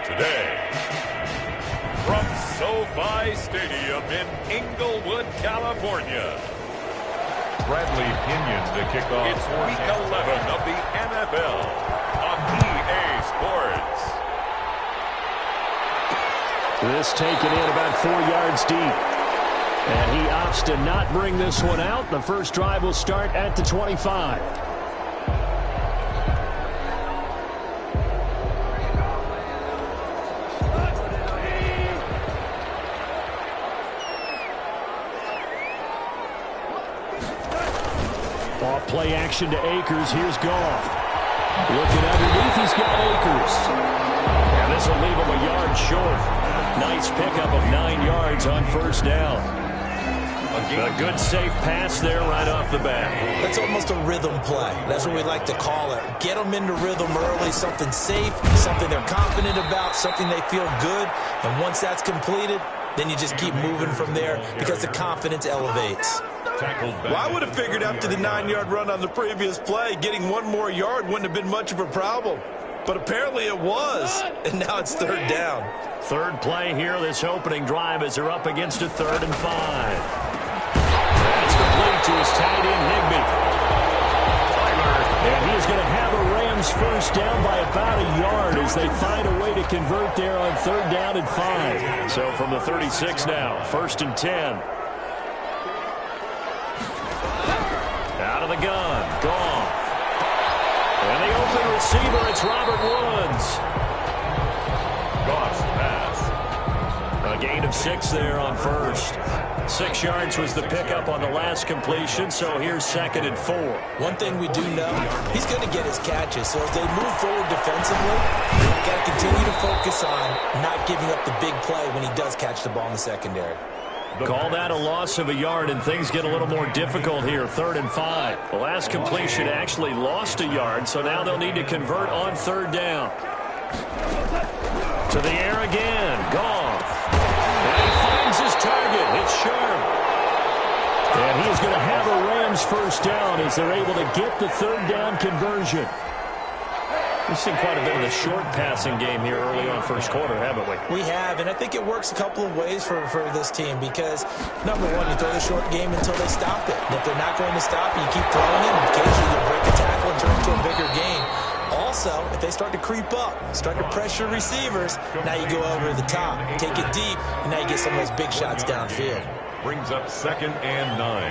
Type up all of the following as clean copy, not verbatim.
today. From SoFi Stadium in Inglewood, California. Bradley Pinion to kick off. It's Week 11 of the NFL on EA Sports. This taken in about 4 yards deep. And he opts to not bring this one out. The first drive will start at the 25. Off play action to Akers. Here's Goff. Looking underneath, he's got Akers. And this will leave him a yard short. Nice pickup of 9 yards on first down. A good safe pass there right off the bat. That's almost a rhythm play. That's what we like to call it. Get them into rhythm early, something safe, something they're confident about, something they feel good. And once that's completed, then you just keep moving from there because the confidence elevates. Well, I would have figured after the 9-yard run on the previous play, getting 1 more yard wouldn't have been much of a problem. But apparently it was, and now it's third down. Third play here, this opening drive as they're up against a 3rd and 5. That's complete to his tight end, Higbee. And he is going to have a Rams first down by about a yard as they find a way to convert there on 3rd down and 5. So from the 36 now, 1st and 10. Out of the gun, Goff. And the open receiver, it's Robert Woods. Goff's pass. A gain of 6 there on first. 6 yards was the pickup on the last completion, so here's 2nd and 4. One thing we do know, he's going to get his catches. So as they move forward defensively, you've got to continue to focus on not giving up the big play when he does catch the ball in the secondary. Call that a loss of a yard, and things get a little more difficult here. 3rd and 5. The last completion actually lost a yard, so now they'll need to convert on 3rd down. To the air again. Goff. And he finds his target. It's Sharp. And he is going to have a Rams first down as they're able to get the 3rd down conversion. We've seen quite a bit of the short passing game here early on first quarter, haven't we? We have, and I think it works a couple of ways for this team because, number one, you throw the short game until they stop it. And if they're not going to stop it, you keep throwing it, and occasionally you break a tackle and turn it into a bigger game. Also, if they start to creep up, start to pressure receivers, now you go over the top, take it deep, and now you get some of those big shots downfield. Brings up 2nd and 9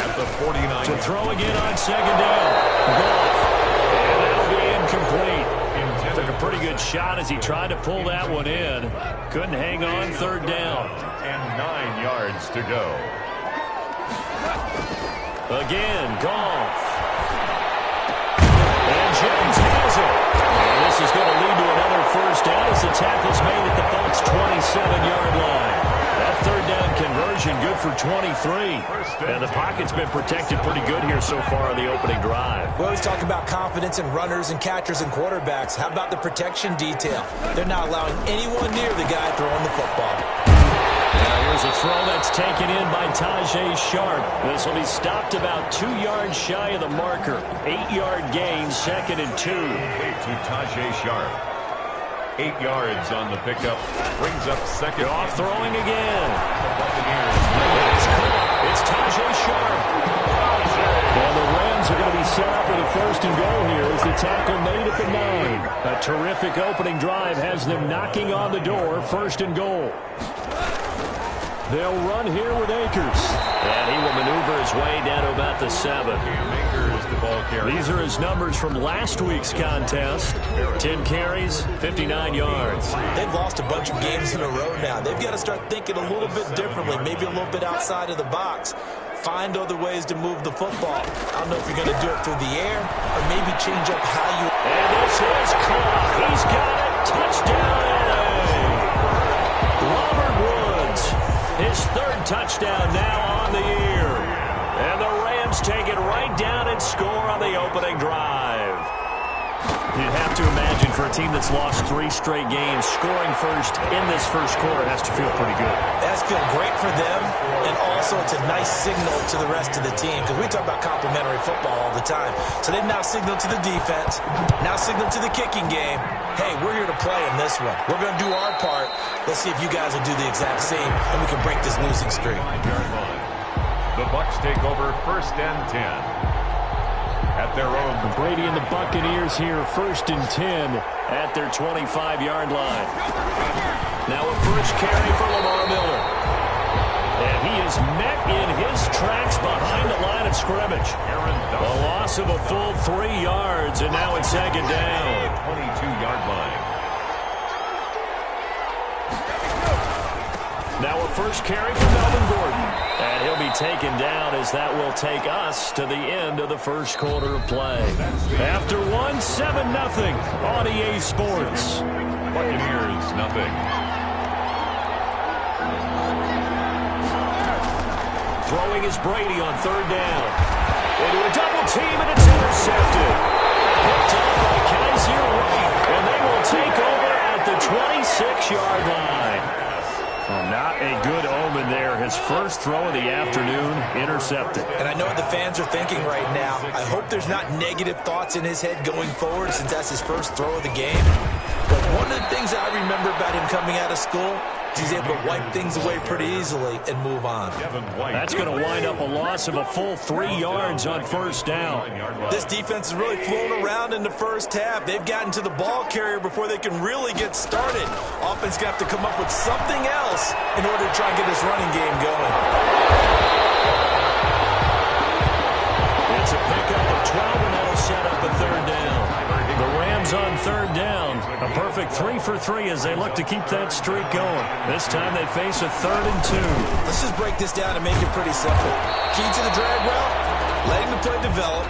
at the 49. To throw again on 2nd down. Goff. And that'll be incomplete. Took a pretty good shot as he tried to pull that one in. Couldn't hang on, 3rd down. And 9 yards to go. Again, Goff. And Jones has it. And this is going to lead to another first down as the tackle's made at the Bucs' 27-yard line. That 3rd down conversion good for 23. And the pocket's been protected pretty good here so far on the opening drive. We always talk about confidence in runners and catchers and quarterbacks. How about the protection detail? They're not allowing anyone near the guy throwing the football. Now here's a throw that's taken in by Tajay Sharp. This will be stopped about 2 yards shy of the marker. 8-yard gain, 2nd and 2. To Tajay Sharp. 8 yards on the pickup. Brings up 2nd. Off throwing again. It's Tajay Sharp. And the Rams are going to be set up with a 1st and goal here as the tackle made at the 9. A terrific opening drive has them knocking on the door. 1st and goal. They'll run here with Akers. And he will maneuver his way down to about the 7. These are his numbers from last week's contest. 10 carries, 59 yards. They've lost a bunch of games in a row now. They've got to start thinking a little bit differently, maybe a little bit outside of the box. Find other ways to move the football. I don't know if you're going to do it through the air or maybe change up how you... And this is caught. He's got it. Touchdown, LA. Robert Woods, his 3rd touchdown now on the year. And the Rams take it right down and score on the opening drive. You'd have to imagine for a team that's lost 3 straight games, scoring first in this first quarter has to feel pretty good. That's feel great for them, and also it's a nice signal to the rest of the team, because we talk about complementary football all the time. So they've now signaled to the defense, now signaled to the kicking game, hey, we're here to play in this one. We're going to do our part. Let's see if you guys will do the exact same, and we can break this losing streak. The Bucs take over 1st and 10. At their own. Brady and the Buccaneers here, 1st and 10 at their 25-yard line. Now a first carry for Lamar Miller. And he is met in his tracks behind the line of scrimmage. A loss of a full 3 yards, and now it's 2nd down. 22-yard line. Now a first carry for Melvin Gordon. And he'll be taken down as that will take us to the end of the first quarter of play. After 1, 7-0 on EA Sports. Buccaneers, nothing. Throwing is Brady on 3rd down. Into a double team, and it's intercepted. Picked up by Kaiser White, and they will take over at the 26-yard line. Not a good omen there. His first throw of the afternoon, intercepted. And I know what the fans are thinking right now. I hope there's not negative thoughts in his head going forward, since that's his first throw of the game. But one of the things I remember about him coming out of school, he's able to wipe things away pretty easily and move on. That's going to wind up a loss of a full 3 yards on 1st down. This defense has really flown around in the first half. They've gotten to the ball carrier before they can really get started. Offense going to have to come up with something else in order to try and get this running game going. It's a pickup of 12, and that'll set up a 3rd down. The Rams on 3rd down. A perfect 3 for 3 as they look to keep that streak going. This time they face a 3rd and 2. Let's just break this down and make it pretty simple. Key to the drag route, letting the play develop,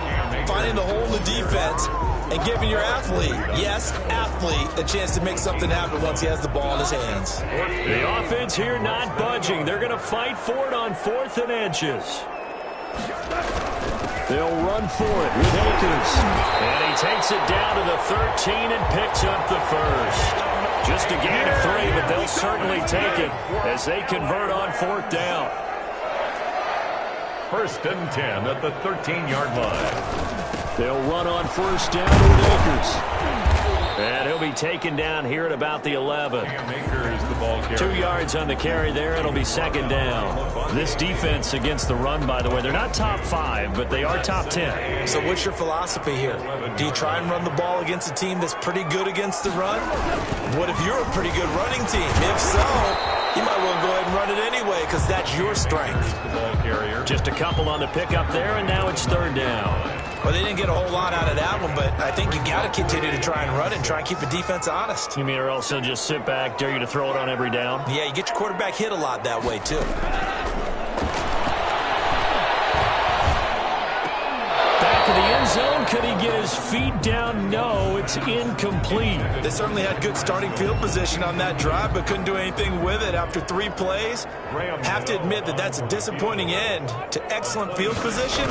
finding the hole in the defense, and giving your athlete, yes, athlete, a chance to make something happen once he has the ball in his hands. The offense here not budging. They're going to fight for it on 4th and inches. They'll run for it with Akers. And he takes it down to the 13 and picks up the first. Just a gain of 3, but they'll certainly take it as they convert on 4th down. 1st and 10 at the 13-yard line. They'll run on 1st down with Akers. And he'll be taken down here at about the 11. Akers, the ball carrier. 2 yards on the carry there. It'll be 2nd down. This defense against the run, by the way, they're not top 5, but they are top 10. So what's your philosophy here? Do you try and run the ball against a team that's pretty good against the run? What if you're a pretty good running team? If so, you might well go ahead and run it anyway, because that's your strength. Ball carrier. Just a couple on the pickup there, and now it's 3rd down. Well, they didn't get a whole lot out of that one, but I think you got to continue to try and run it and try and keep the defense honest. You mean, or else they'll just sit back, dare you to throw it on every down? Yeah, you get your quarterback hit a lot that way, too. Back of the end zone. Could he get his feet down? No, it's incomplete. They certainly had good starting field position on that drive, but couldn't do anything with it after 3 plays. Have to admit that that's a disappointing end to excellent field position.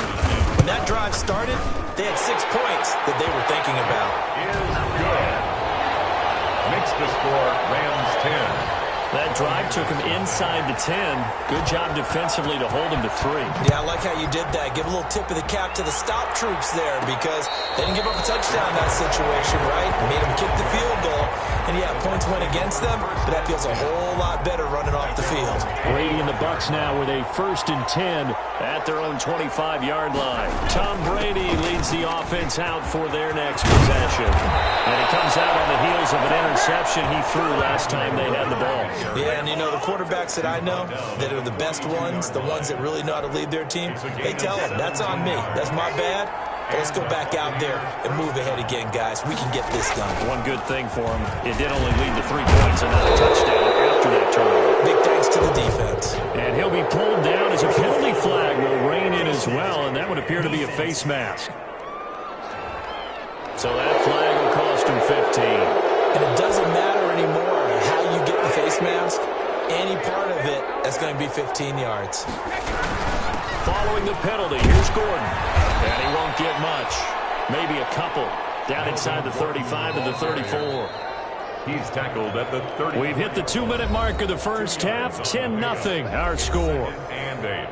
When that drive started, they had 6 points that they were thinking about. Is good. Makes the score Rams 10. That drive took him inside the 10. Good job defensively to hold him to 3. Yeah, I like how you did that. Give a little tip of the cap to the stop troops there, because they didn't give up a touchdown in that situation, right? Made them kick the field goal. And yeah, points went against them, but that feels a whole lot better running off the field. Brady and the Bucs now with a 1st and 10 at their own 25-yard line. Tom Brady leads the offense out for their next possession. And he comes out on the heels of an interception he threw last time they had the ball. Yeah, and you know, the quarterbacks that I know that are the best ones, the ones that really know how to lead their team, they tell them, that's on me. That's my bad. But let's go back out there and move ahead again, guys. We can get this done. One good thing for him, it did only lead to 3 points and not a touchdown after that turnover. Big thanks to the defense. And he'll be pulled down as a penalty flag will rein in as well, and that would appear to be a face mask. So that flag will cost him 15. And it doesn't matter anymore how you get the face mask. Any part of it, that's going to be 15 yards. Following the penalty, here's Gordon. And he won't get much. Maybe a couple. Down inside the 35 to the 34. He's tackled at the 30. We've hit the 2-minute mark of the first half. 10-0 our score. And 8.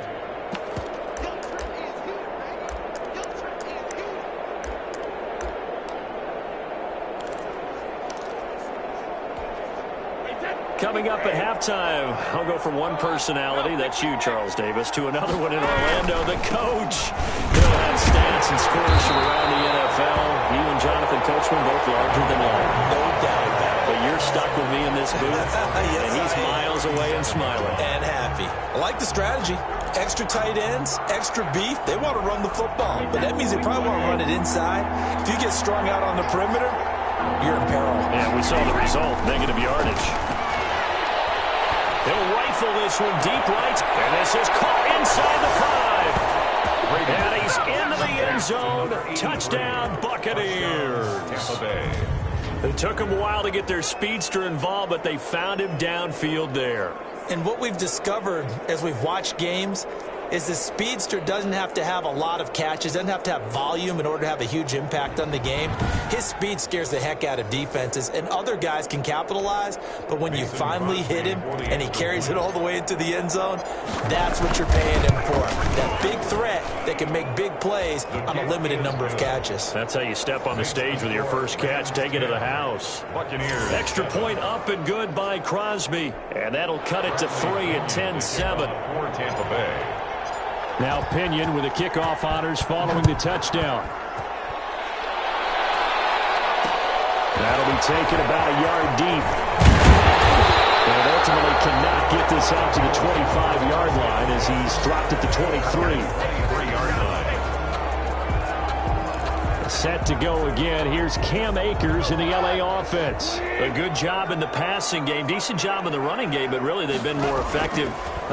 Coming up at halftime, I'll go from one personality, that's you, Charles Davis, to another one in Orlando, the coach. He'll have stats and scores from around the NFL. You and Jonathan Coachman both larger than life. No doubt about it. But you're stuck with me in this booth, Yes, and he's miles away and smiling. And happy. I like the strategy. Extra tight ends, extra beef. They want to run the football, but that means they probably want to run it inside. If you get strung out on the perimeter, you're in peril. Yeah, we saw the result, negative yardage. They'll rifle this one deep right, and this is caught inside the 5. And he's into the end zone. Touchdown, Buccaneers. Tampa Bay. It took them a while to get their speedster involved, but they found him downfield there. And what we've discovered as we've watched games is the speedster doesn't have to have a lot of catches, doesn't have to have volume in order to have a huge impact on the game. His speed scares the heck out of defenses, and other guys can capitalize, but when you finally hit him and he carries it all the way into the end zone, that's what you're paying him for. That big threat that can make big plays on a limited number of catches. That's how you step on the stage with your first catch, take it to the house. Buccaneers. Extra point up and good by Crosby, and that'll cut it to 3 at 10-7. For Tampa Bay. Now Pinion with the kickoff honors following the touchdown. That'll be taken about a yard deep. And ultimately cannot get this out to the 25-yard line as he's dropped at the 23. 23-yard line. Set to go again. Here's Cam Akers in the LA offense. A good job in the passing game. Decent job in the running game, but really they've been more effective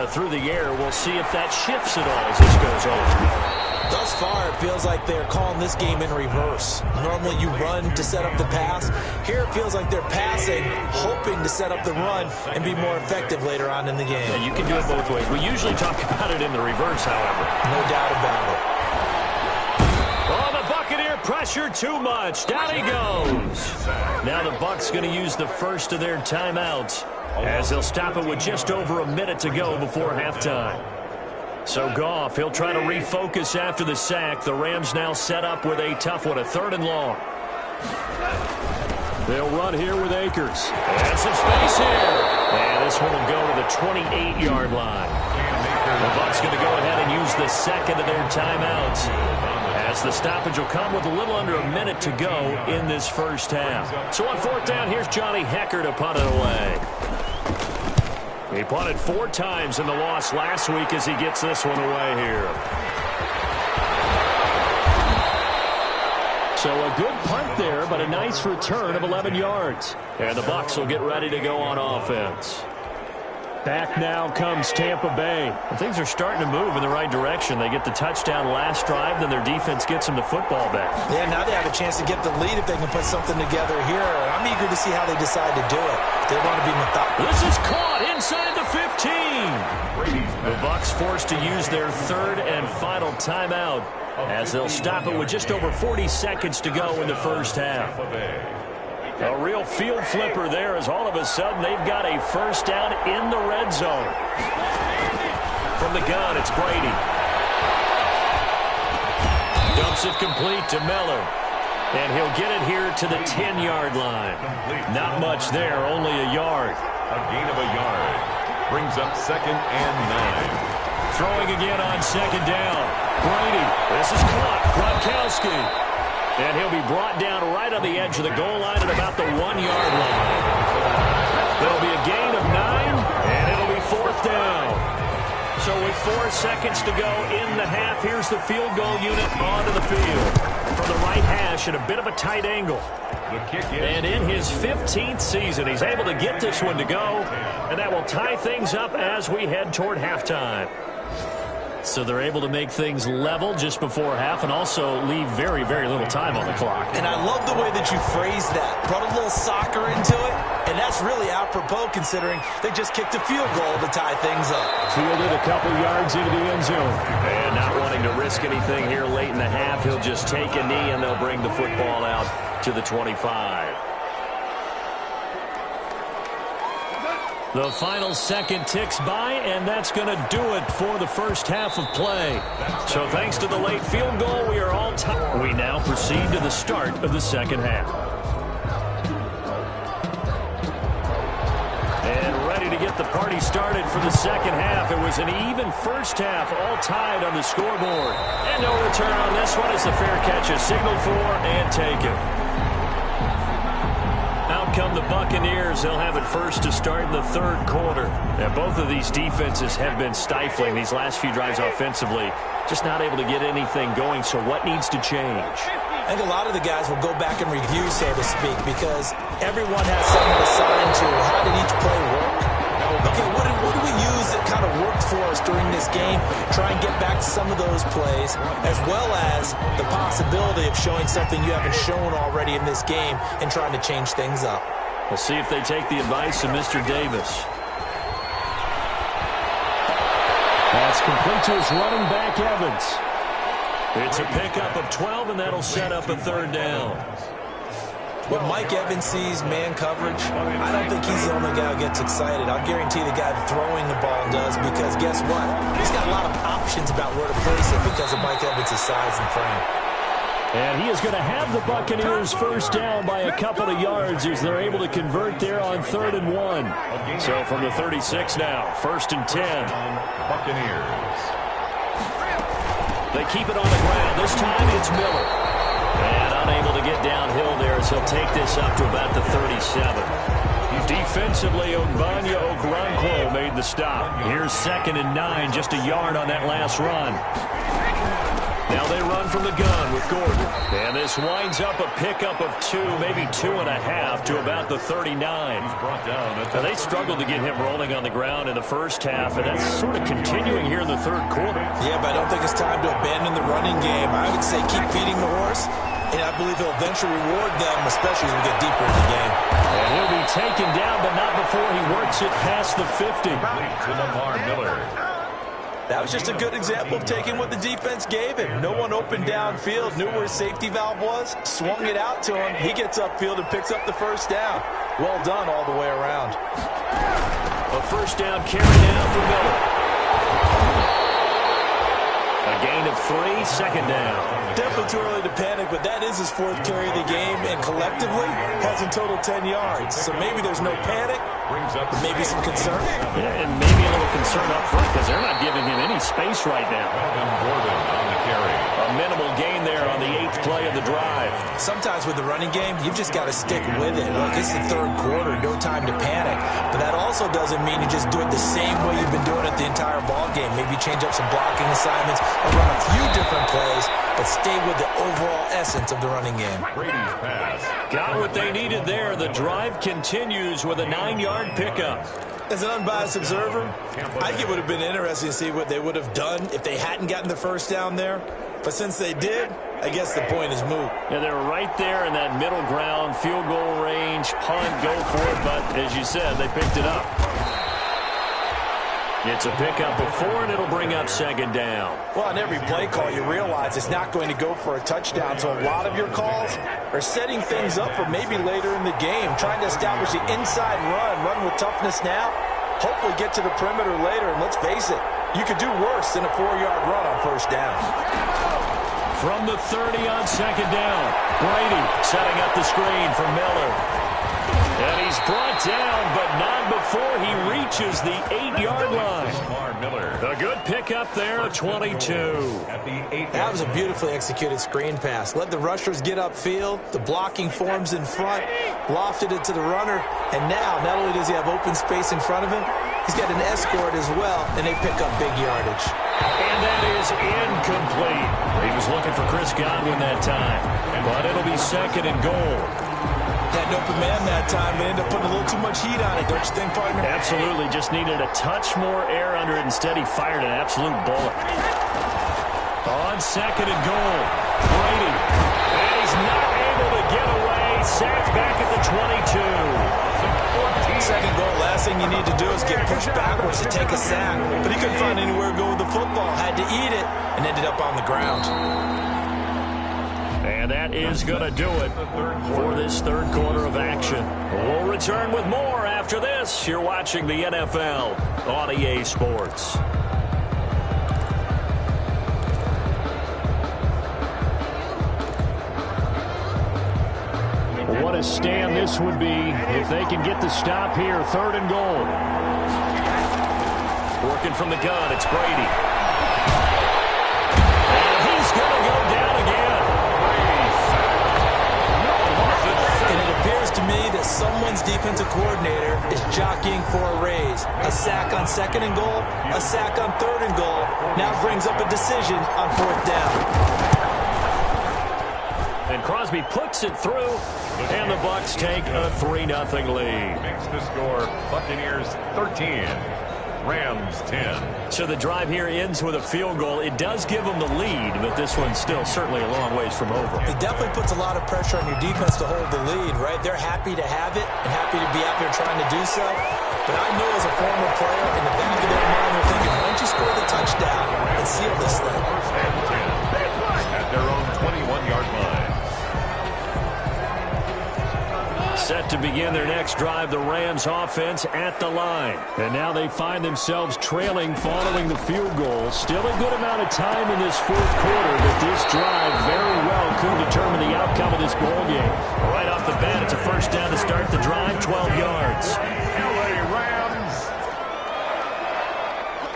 through the air. We'll see if that shifts at all as this goes on. Thus far, it feels like they're calling this game in reverse. Normally you run to set up the pass. Here it feels like they're passing, hoping to set up the run and be more effective later on in the game. Yeah, you can do it both ways. We usually talk about it in the reverse, however. No doubt about it. Pressure too much. Down he goes. Now the Bucs going to use the first of their timeouts as they'll stop it with just over a minute to go before halftime. So Goff, he'll try to refocus after the sack. The Rams now set up with a tough one, a 3rd and long. They'll run here with Akers. And some space here. And this one will go to the 28-yard line. The Bucs going to go ahead and use the second of their timeouts. As the stoppage will come with a little under a minute to go in this first half. So on 4th down, here's Johnny Hecker to punt it away. He punted 4 times in the loss last week as he gets this one away here. So a good punt there, but a nice return of 11 yards. And the Bucs will get ready to go on offense. Back now comes Tampa Bay. And things are starting to move in the right direction. They get the touchdown last drive, then their defense gets them the football back. Yeah, now they have a chance to get the lead if they can put something together here. I'm eager to see how they decide to do it. They want to be methodical. This is caught inside the 15. The Bucs forced to use their 3rd and final timeout as they'll stop it with just over 40 seconds to go in the first half. A real field flipper there as all of a sudden they've got a first down in the red zone. From the gun, it's Brady. Dumps it complete to Miller. And he'll get it here to the 10-yard line. Not much there, only a yard. A gain of a yard. Brings up 2nd and 9. Throwing again on 2nd down. Brady, this is caught. Gronkowski. And he'll be brought down right on the edge of the goal line at about the 1-yard line. There'll be a gain of 9, and it'll be 4th down. So with 4 seconds to go in the half, here's the field goal unit onto the field. From the right hash at a bit of a tight angle. And in his 15th season, he's able to get this one to go, and that will tie things up as we head toward halftime. So they're able to make things level just before half and also leave very, very little time on the clock. And I love the way that you phrase that. Brought a little soccer into it, and that's really our apropos considering they just kicked a field goal to tie things up. Fielded a couple yards into the end zone. And not wanting to risk anything here late in the half, he'll just take a knee and they'll bring the football out to the 25. The final second ticks by, and that's going to do it for the first half of play. So thanks to the late field goal, we are all tied. We now proceed to the start of the second half. And ready to get the party started for the second half. It was an even first half, all tied on the scoreboard. And no return on this one as the fair catch is signaled for and taken. Out come the Buccaneers. They'll have it first to start in the third quarter. Now, both of these defenses have been stifling these last few drives offensively. Just not able to get anything going, so what needs to change? I think a lot of the guys will go back and review, so to speak, because everyone has something assigned to how did each play work. Okay, what do we use that kind of worked for us during this game? Try and get back to some of those plays, as well as the possibility of showing something you haven't shown already in this game and trying to change things up. We'll see if they take the advice of Mr. Davis. That's complete to his running back, Evans. It's a pickup of 12, and that'll set up a third down. When Mike Evans sees man coverage, I don't think he's the only guy who gets excited. I'll guarantee the guy throwing the ball does, because guess what? He's got a lot of options about where to place it because of Mike Evans' size and frame. And he is going to have the Buccaneers first down by a couple of yards as they're able to convert there on 3rd and 1. So from the 36 now, 1st and 10. Buccaneers. They keep it on the ground. This time it's Miller. And unable to get downhill there, so he'll take this up to about the 37. Defensively, Ogbanya Okoronkwo made the stop. Here's 2nd and 9, just a yard on that last run. Now they run from the gun with Gordon. And this winds up a pickup of 2, maybe 2.5 to about the 39. Now they struggled to get him rolling on the ground in the first half, and that's sort of continuing here in the third quarter. Yeah, but I don't think it's time to abandon the running game. I would say keep feeding the horse, and I believe he'll eventually reward them, especially as we get deeper in the game. And he'll be taken down, but not before he works it past the 50. To Lamar Miller. That was just a good example of taking what the defense gave him. No one opened downfield, knew where his safety valve was, swung it out to him. He gets upfield and picks up the first down. Well done all the way around. A first down carry down for Miller. A gain of 3, 2nd down. Definitely too early to panic, but that is his 4th carry of the game, and collectively has in total 10 yards. So maybe there's no panic, but maybe some concern. Yeah, and maybe a little concern up front because they're not giving him any space right now. Gordon on the carry. A minimal gain there on the 8th play of the drive. Sometimes with the running game, you've just got to stick with it. Look, it's the third quarter, no time to panic. But that also doesn't mean you just do it the same way you've been doing it the entire ball game. Maybe change up some blocking assignments or run a few different plays, but stay with the overall essence of the running game. Brady's pass. Got what they needed there. The drive continues with a 9-yard pickup. As an unbiased observer, I think it would have been interesting to see what they would have done if they hadn't gotten the first down there. But since they did, I guess the point is moot. Yeah, they were right there in that middle ground, field goal range, punt, go for it. But as you said, they picked it up. It's a pickup of 4, and it'll bring up 2nd down. Well, on every play call, you realize it's not going to go for a touchdown. So a lot of your calls are setting things up for maybe later in the game, trying to establish the inside run with toughness now, hopefully get to the perimeter later. And let's face it, you could do worse than a 4-yard run on first down. From the 30 on 2nd down, Brady setting up the screen for Miller. And he's brought down, but not before he reaches the 8-yard line. A good pickup there, a 22. That was a beautifully executed screen pass. Let the rushers get upfield, the blocking forms in front, lofted it to the runner, and now not only does he have open space in front of him, he's got an escort as well, and they pick up big yardage. And that is incomplete. He was looking for Chris Godwin that time, but it'll be 2nd and goal. Had an open man that time, but ended up putting a little too much heat on it, don't you think, partner? Absolutely. Just needed a touch more air under it. Instead, he fired an absolute bullet. On 2nd and goal, Brady. And he's not able to get away. Sacked back at the 22. 2nd goal last thing you need to do is get pushed backwards to take a sack. But he couldn't find anywhere to go with the football. Had to eat it and ended up on the ground. And that is going to do it for this third quarter of action. We'll return with more after this. You're watching the NFL on EA Sports. What a stand this would be if they can get the stop here. 3rd and goal. Working from the gun, it's Brady. And he's going to go down again. And it appears to me that someone's defensive coordinator is jockeying for a raise. A sack on 2nd and goal, a sack on 3rd and goal. Now brings up a decision on 4th down. And Crosby puts it through, and the Bucs take a 3-0 lead. Makes the score Buccaneers 13, Rams 10. So the drive here ends with a field goal. It does give them the lead, but this one's still certainly a long ways from over. It definitely puts a lot of pressure on your defense to hold the lead, right? They're happy to have it and happy to be out there trying to do so. But I know as a former player, in the back of their mind, they're thinking, why don't you score the touchdown and seal this thing? First and 10 at their own 21-yard line. Set to begin their next drive, the Rams offense at the line. And now they find themselves trailing following the field goal. Still a good amount of time in this 4th quarter, but this drive very well could determine the outcome of this ball game. Right off the bat, it's a first down to start the drive, 12 yards. LA Rams.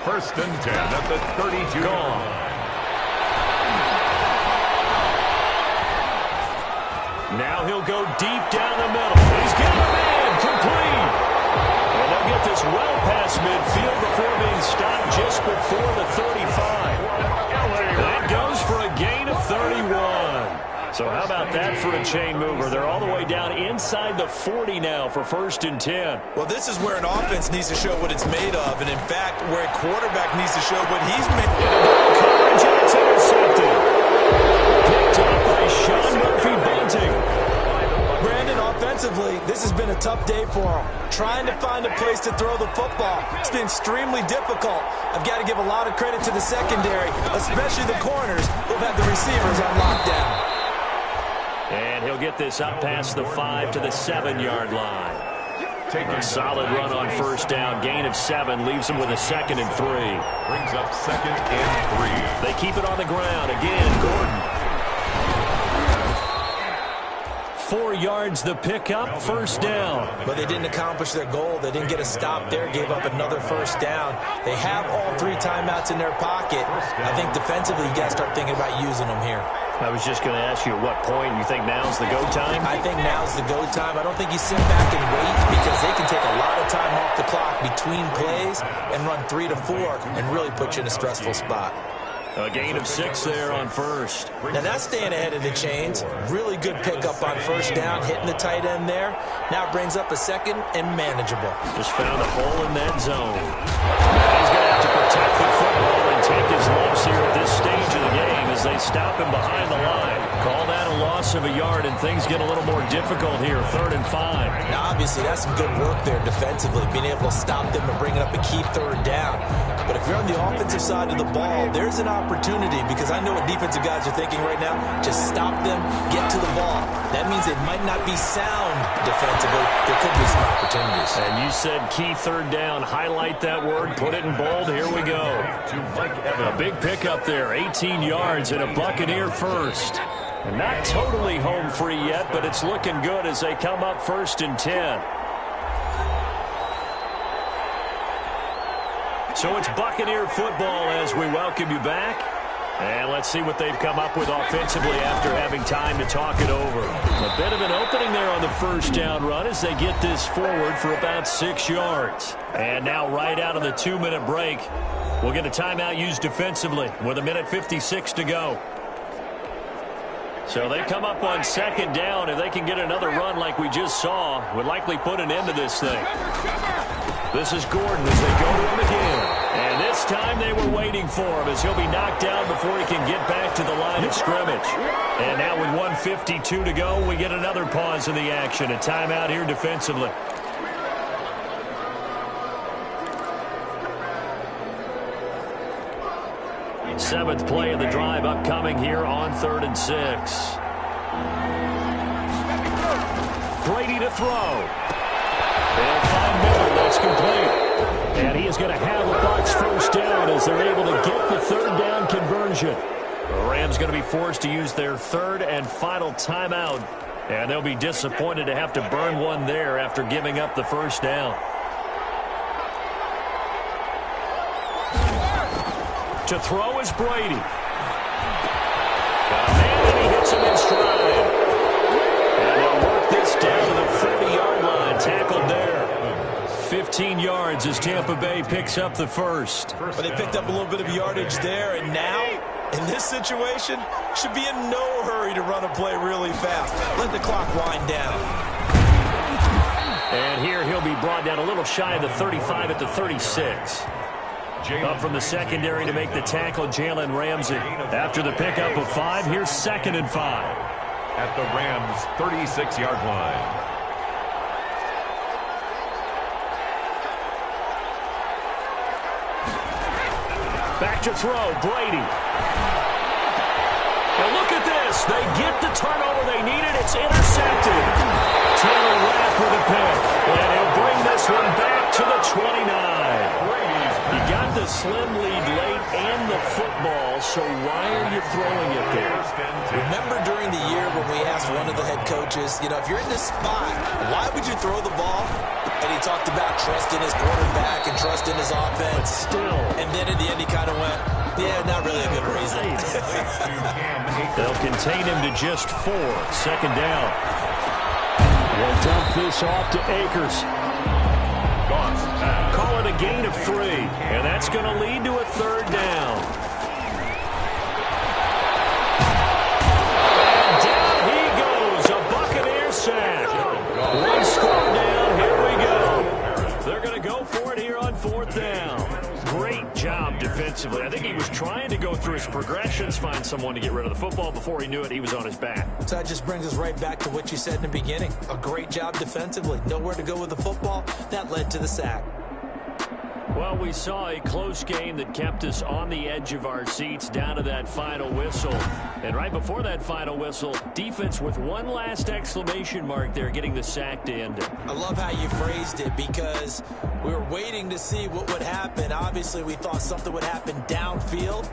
First and 10 at the 32. Gone. Now he'll go deep down the middle. He's got a man complete. And they'll get this well past midfield before being stopped just before the 35. That goes for a gain of 31. So how about that for a chain mover? They're all the way down inside the 40 now for first and 10. Well, this is where an offense needs to show what it's made of. And, in fact, where a quarterback needs to show what he's made of. Coverage, and it's intercepted. Picked up by Sean Murphy-Bunting. Brandon, offensively, this has been a tough day for him. Trying to find a place to throw the football. It's been extremely difficult. I've got to give a lot of credit to the secondary, especially the corners who've had the receivers on lockdown. And he'll get this up past the 5 to the 7-yard line. A solid run on first down. Gain of 7 leaves him with a 2nd and 3. Brings up 2nd and 3. They keep it on the ground. Again, Gordon. 4 yards the pickup, first down. But they didn't accomplish their goal. They didn't get a stop there, gave up another first down. They have all 3 timeouts in their pocket. I think defensively you got to start thinking about using them here. I was just going to ask you at what point you think now's the go time? I think now's the go time. I don't think you sit back and wait because they can take a lot of time off the clock between plays and run 3 to 4 and really put you in a stressful spot. A gain of 6 there on first. Now that's staying ahead of the chains. Really good pickup on first down, hitting the tight end there. Now it brings up a 2nd and manageable. Just found a hole in that zone. He's going to have to protect the football and take his lumps here at this stage of the game as they stop him behind the line. Call that a loss of a yard, and things get a little more difficult here, 3rd and 5. Now obviously that's some good work there defensively, being able to stop them and bringing up a key 3rd down. But if you're on the offensive side of the ball, there's an opportunity because I know what defensive guys are thinking right now. Just stop them, get to the ball. That means it might not be sound defensively. There could be some opportunities. And you said key 3rd down. Highlight that word. Put it in bold. Here we go. A big pickup there. 18 yards and a Buccaneer first. And not totally home free yet, but it's looking good as they come up 1st and 10. So it's Buccaneer football as we welcome you back. And let's see what they've come up with offensively after having time to talk it over. A bit of an opening there on the first down run as they get this forward for about 6 yards. And now right out of the 2-minute break, we'll get a timeout used defensively with 1:56 to go. So they come up on 2nd down. If they can get another run like we just saw, would likely put an end to this thing. This is Gordon as they go to him again. And this time they were waiting for him as he'll be knocked down before he can get back to the line of scrimmage. And now with 1:52 to go, we get another pause in the action. A timeout here defensively. Seventh play of the drive upcoming here on 3rd and 6. Brady to throw. And 5 more. That's complete. And he is going to have a Bucs first down as they're able to get the 3rd down conversion. The Rams going to be forced to use their 3rd and final timeout. And they'll be disappointed to have to burn one there after giving up the first down. To throw is Brady. Got a man, and he hits him in stride. And they'll work this down to the 40-yard line. Tackled there. 15 yards as Tampa Bay picks up the first. But they picked up a little bit of yardage there, and now, in this situation, should be in no hurry to run a play really fast. Let the clock wind down. And here he'll be brought down a little shy of the 35 at the 36. Up from the secondary to make the tackle, Jalen Ramsey. After the pickup of 5, here's 2nd and 5. At the Rams' 36-yard line. Back to throw, Brady. And look at this. They get the turnover they needed. It's intercepted. Taylor Rapp with a pick. And he'll bring this one back to the 29. He got the slim lead late and the football, so why are you throwing it there? Remember during the year when we asked one of the head coaches, if you're in this spot, why would you throw the ball? And he talked about trusting his quarterback and trusting his offense. But still. And then in the end, he kind of went, yeah, not really a good reason. They'll contain him to just 4. 2nd down. We'll dump this off to Akers. Call it a gain of 3. And that's going to lead to a 3rd down. And down he goes. A Buccaneer sack. 1 score down. Here we go. They're going to go for it here on 4th down. Great job defensively. I think he was trying to go through his progressions, find someone to get rid of the football. Before he knew it, he was on his back. So that just brings us right back to what you said in the beginning. A great job defensively. Nowhere to go with the football. That led to the sack. Well, we saw a close game that kept us on the edge of our seats down to that final whistle. And right before that final whistle, defense with one last exclamation mark there, getting the sack to end it. I love how you phrased it because we were waiting to see what would happen. Obviously, we thought something would happen downfield.